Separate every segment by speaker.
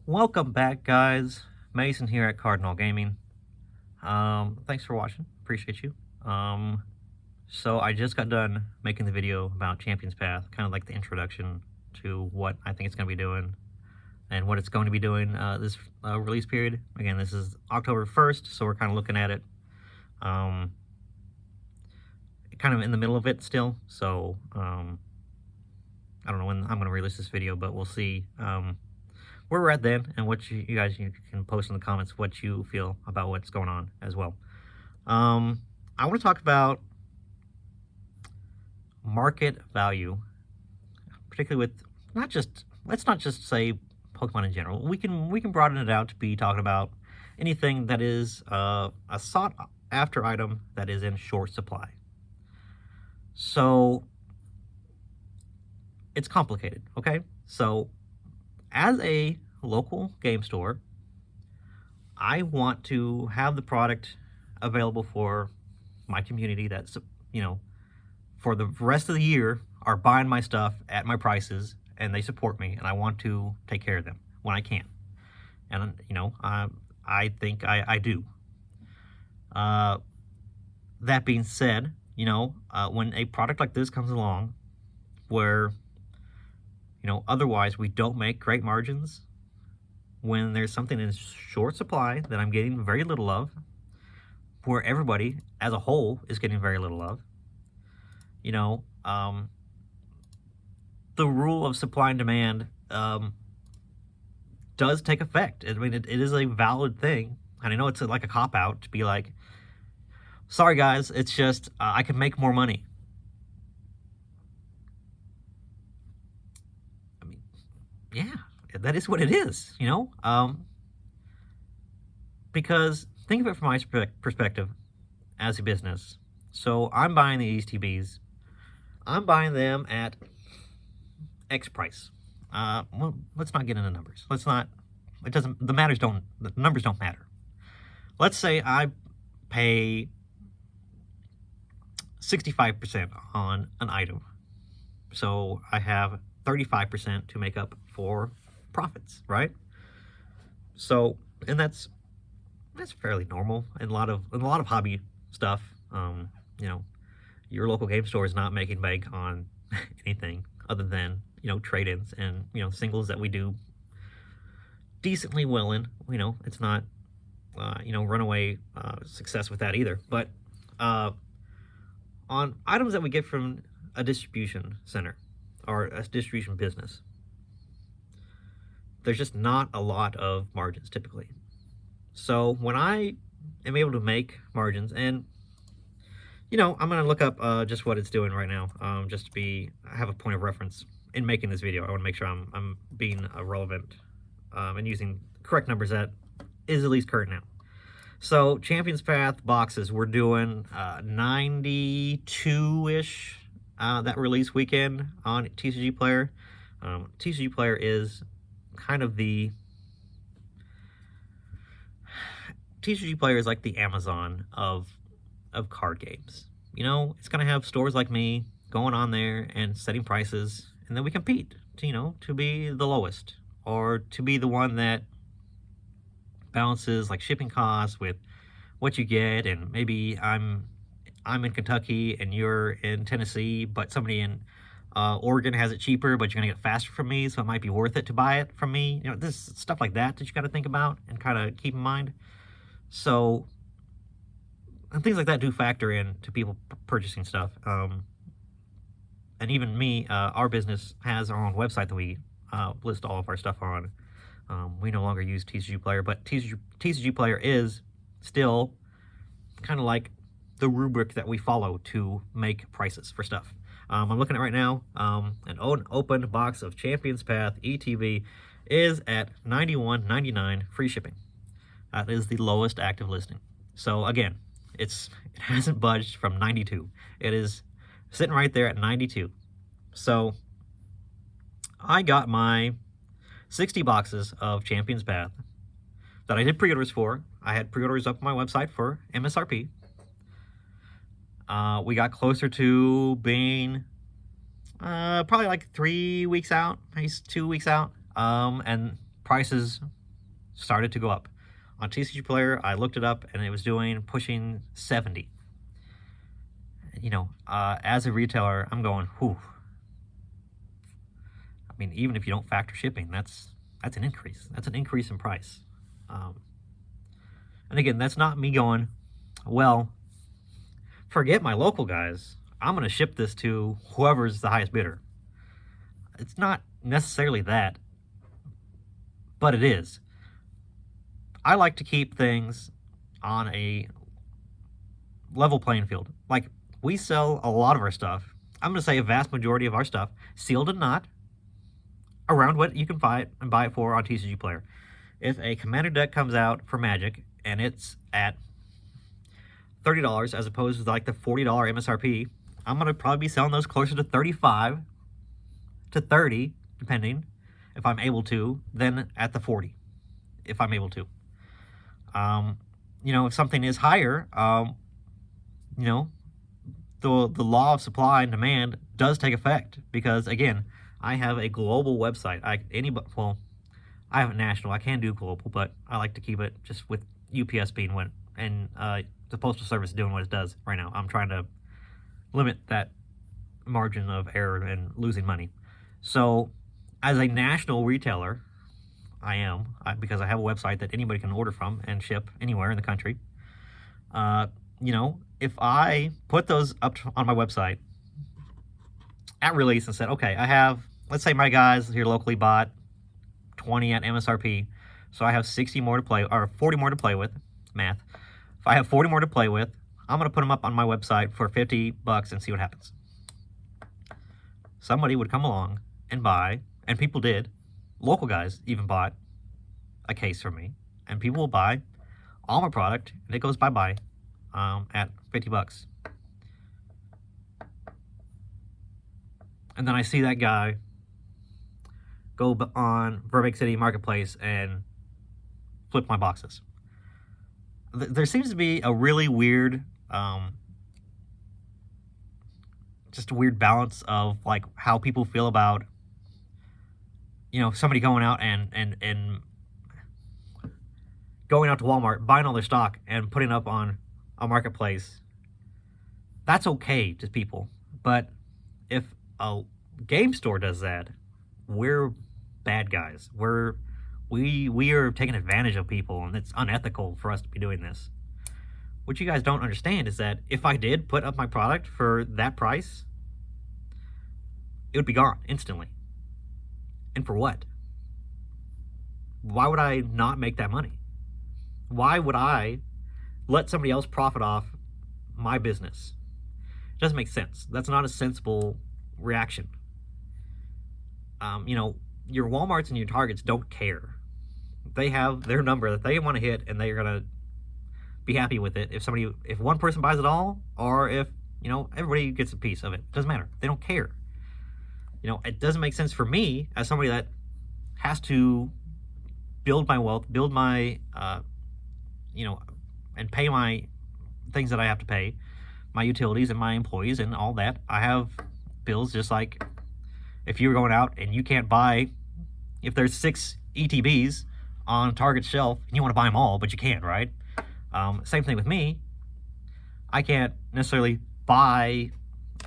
Speaker 1: Welcome back, guys. Mason here at Cardinal Gaming. Thanks for watching. Appreciate you. So I just got done making the video about Champions Path, kind of like the introduction to what I think it's going to be doing and what it's going to be doing this release period. Again, this is October 1st, so we're kind of looking at it kind of in the middle of it still. So I don't know when I'm going to release this video, but we'll see where we're at then, and what you guys can post in the comments what you feel about what's going on as well. I want to talk about market value, particularly with let's not just say Pokemon in general. We can broaden it out to be talking about anything that is a sought after item that is in short supply. So it's complicated, okay? So as a local game store, I want to have the product available for my community that's, for the rest of the year are buying my stuff at my prices, and they support me, and I want to take care of them when I can. And, I think I do. That being said, when a product like this comes along where otherwise we don't make great margins, when there's something in short supply that I'm getting very little of, where everybody as a whole is getting very little of, the rule of supply and demand does take effect. I mean, it is a valid thing, and I know it's like a cop-out to be like, sorry guys, it's just I can make more money. Yeah, that is what it is, because think of it from my perspective as a business. So I'm buying the ETBs. I'm buying them at X price. Well, let's not get into numbers. The numbers don't matter. Let's say I pay 65% on an item. So I have 35% to make up for profits, right? So, and that's fairly normal in a lot of hobby stuff. Your local game store is not making bank on anything other than trade-ins and singles that we do decently well in. It's not runaway success with that either. But on items that we get from a distribution center or a distribution business, there's just not a lot of margins typically. So when I am able to make margins, and I'm going to look up just what it's doing right now, just to have a point of reference in making this video. I want to make sure I'm being relevant and using correct numbers that is at least current now. So Champions Path boxes, we're doing 92-ish that release weekend on TCG Player. TCG Player is kind of TCG Player is like the Amazon of card games. It's gonna have stores like me going on there and setting prices, and then we compete to be the lowest, or to be the one that balances like shipping costs with what you get. And maybe I'm in Kentucky and you're in Tennessee, but somebody in Oregon has it cheaper, but you're gonna get it faster from me, so it might be worth it to buy it from me. This stuff like that you got to think about and kind of keep in mind. So, and things like that do factor in to people purchasing stuff. And even me, our business has our own website that we list all of our stuff on. We no longer use TCG Player, but TCG Player is still kind of like the rubric that we follow to make prices for stuff. I'm looking at right now, an opened box of Champions Path ETB is at $91.99 free shipping. That is the lowest active listing. So again, it hasn't budged from 92. It is sitting right there at 92. So I got my 60 boxes of Champions Path that I did pre-orders for. I had pre-orders up on my website for MSRP. We got closer to being probably like 3 weeks out, maybe 2 weeks out, and prices started to go up. On TCG Player, I looked it up, and it was pushing 70. You know, as a retailer, I'm going, whew. I mean, even if you don't factor shipping, that's an increase. That's an increase in price. And again, that's not me going, well, forget my local guys. I'm going to ship this to whoever's the highest bidder. It's not necessarily that, but it is. I like to keep things on a level playing field. Like, we sell a lot of our stuff. I'm going to say a vast majority of our stuff, sealed and not, around what you can buy it for on TCG Player. If a Commander deck comes out for Magic and it's at $30 as opposed to like the $40 MSRP, I'm going to probably be selling those closer to $35 to $30, depending, if I'm able to, than at the $40, if I'm able to. You know, if something is higher, you know, the law of supply and demand does take effect, because again, I have a global website. I have it national. I can do global, but I like to keep it just with UPS being what, and the Postal Service doing what it does right now. I'm trying to limit that margin of error and losing money. So as a national retailer, because I have a website that anybody can order from and ship anywhere in the country. You know, if I put those up on my website at release and said, okay, I have, let's say my guys here locally bought 20 at MSRP, so I have 60 more to play, or 40 more to play with, math. If I have 40 more to play with, I'm going to put them up on my website for $50 and see what happens. Somebody would come along and buy, and people did. Local guys even bought a case from me, and people will buy all my product, and it goes bye-bye at $50. And then I see that guy go on Burbank City Marketplace and flip my boxes. There seems to be a really weird, just a weird balance of like how people feel about, you know, somebody going out and going out to Walmart, buying all their stock and putting it up on a marketplace. That's okay to people, but if a game store does that, we're bad guys. We are taking advantage of people, and it's unethical for us to be doing this. What you guys don't understand is that if I did put up my product for that price, it would be gone instantly. And for what? Why would I not make that money? Why would I let somebody else profit off my business? It doesn't make sense. That's not a sensible reaction. You know, your Walmarts and your Targets don't care. They have their number that they want to hit, and they're gonna be happy with it. If one person buys it all, or if, you know, everybody gets a piece of it, doesn't matter. They don't care. You know, it doesn't make sense for me as somebody that has to build my wealth, build my, you know, and pay my things that I have to pay, my utilities and my employees and all that. I have bills just like if you're going out and you can't buy, if there's 6 ETBs on Target's shelf and you want to buy them all, but you can't, right? Same thing with me. I can't necessarily buy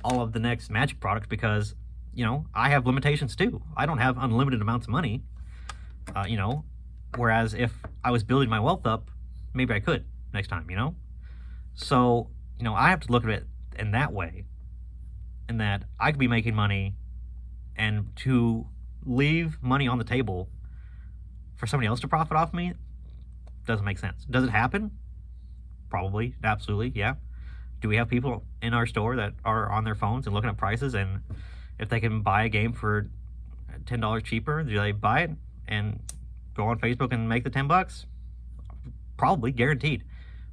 Speaker 1: all of the next Magic products because, you know, I have limitations too. I don't have unlimited amounts of money, you know, whereas if I was building my wealth up, maybe I could next time, you know? So, you know, I have to look at it in that way, in that I could be making money, and to leave money on the table for somebody else to profit off me doesn't make sense. Does it happen? Probably, absolutely, yeah. Do we have people in our store that are on their phones and looking at prices, and if they can buy a game for $10 cheaper, do they buy it and go on Facebook and make the $10? Probably, guaranteed.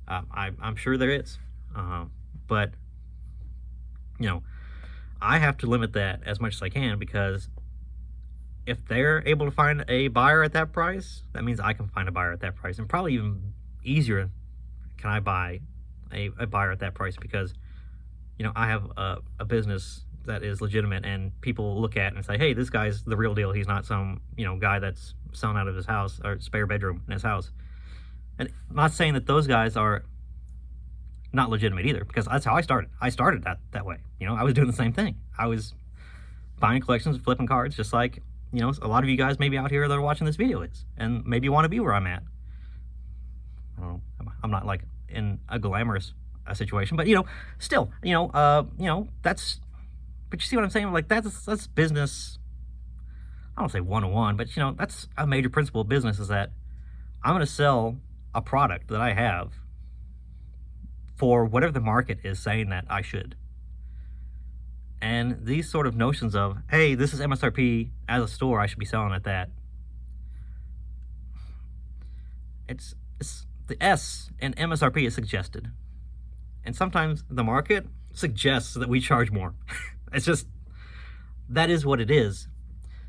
Speaker 1: I'm sure there is. But, you know, I have to limit that as much as I can, because if they're able to find a buyer at that price, that means I can find a buyer at that price. And probably even easier can I buy a buyer at that price, because, you know, I have a business that is legitimate, and people look at it and say, hey, this guy's the real deal. He's not some, guy that's selling out of his house or spare bedroom in his house. And I'm not saying that those guys are not legitimate either, because that's how I started. I started that way. I was doing the same thing. I was buying collections, flipping cards, just like, a lot of you guys maybe out here that are watching this video is, and maybe you want to be where I'm at. I don't know. I'm not like in a glamorous situation, but still, that's. But you see what I'm saying? Like that's business. I don't say 101, but that's a major principle of business, is that I'm going to sell a product that I have for whatever the market is saying that I should. And these sort of notions of, hey, this is MSRP as a store, I should be selling at that. It's the S in MSRP is suggested. And sometimes the market suggests that we charge more. It's just, that is what it is.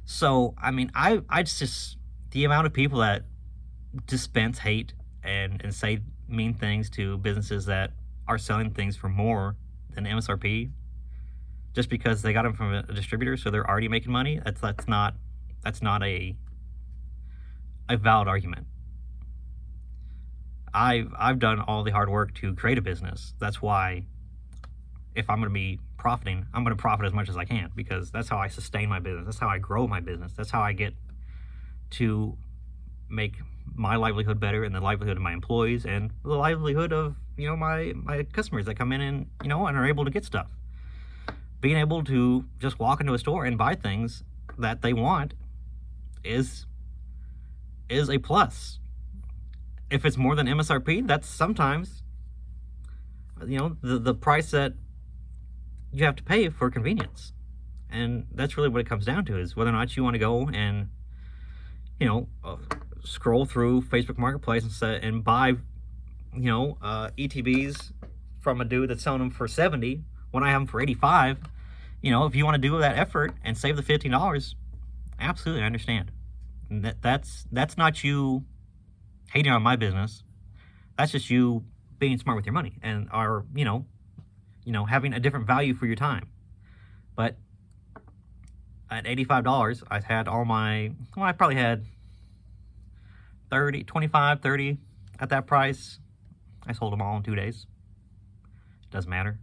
Speaker 1: So, I mean, I just, the amount of people that dispense hate and say mean things to businesses that are selling things for more than MSRP, just because they got them from a distributor, so they're already making money, that's not a valid argument. I've done all the hard work to create a business. That's why, if I'm going to be profiting, I'm going to profit as much as I can, because that's how I sustain my business. That's how I grow my business. That's how I get to make my livelihood better, and the livelihood of my employees, and the livelihood of my customers that come in and and are able to get stuff. Being able to just walk into a store and buy things that they want is a plus. If it's more than MSRP, that's sometimes the price that you have to pay for convenience. And that's really what it comes down to, is whether or not you want to go and scroll through Facebook Marketplace and buy ETBs from a dude that's selling them for 70 when I have them for 85. If you want to do that effort and save the $15, absolutely, I understand. And that's not you hating on my business. That's just you being smart with your money, and are having a different value for your time. But at $85, I had all my, I probably had 25, 30 at that price. I sold them all in 2 days. It doesn't matter.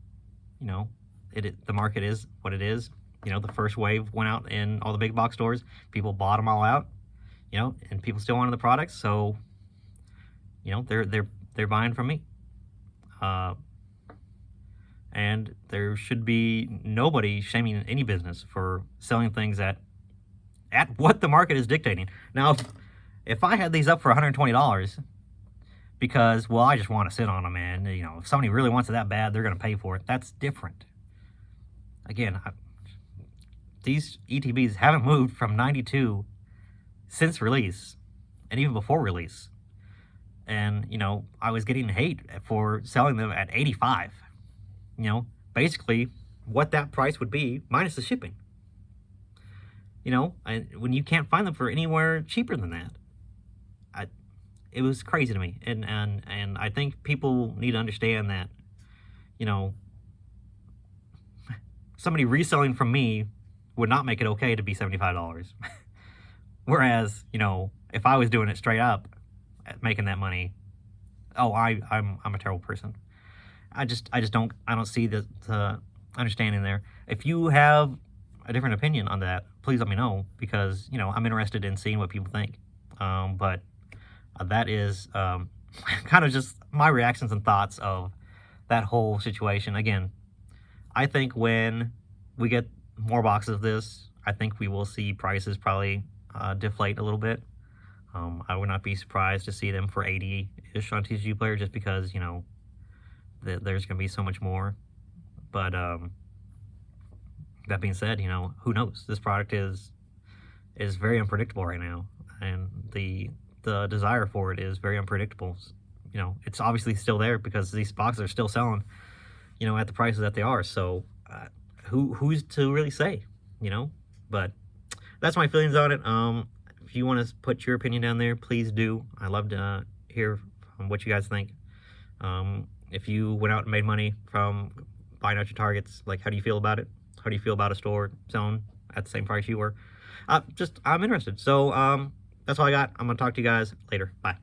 Speaker 1: The market is what it is. The first wave went out in all the big box stores. People bought them all out, and people still wanted the products. So, they're buying from me. And there should be nobody shaming any business for selling things at what the market is dictating. Now, if I had these up for $120 because, well, I just want to sit on them, and if somebody really wants it that bad, they're going to pay for it, that's different. Again, these ETBs haven't moved from 92 since release, and even before release. And I was getting hate for selling them at 85. Basically what that price would be minus the shipping. And when you can't find them for anywhere cheaper than that, it was crazy to me. And I think people need to understand that, somebody reselling from me would not make it okay to be $75. Whereas, if I was doing it straight up, making that money, I'm a terrible person. I don't see the understanding there. If you have a different opinion on that, please let me know, because I'm interested in seeing what people think. But that is kind of just my reactions and thoughts of that whole situation. Again, I think when we get more boxes of this, I think we will see prices probably deflate a little bit. I would not be surprised to see them for 80-ish on TCG Player, just because there's going to be so much more. But that being said, who knows? This product is very unpredictable right now, and the desire for it is very unpredictable. It's obviously still there because these boxes are still selling, at the prices that they are. So who's to really say, But that's my feelings on it. If you want to put your opinion down there, please do. I love to hear what you guys think. If you went out and made money from buying out your targets, like, how do you feel about it? How do you feel about a store selling at the same price you were? I'm interested. So that's all I got. I'm gonna talk to you guys later. Bye.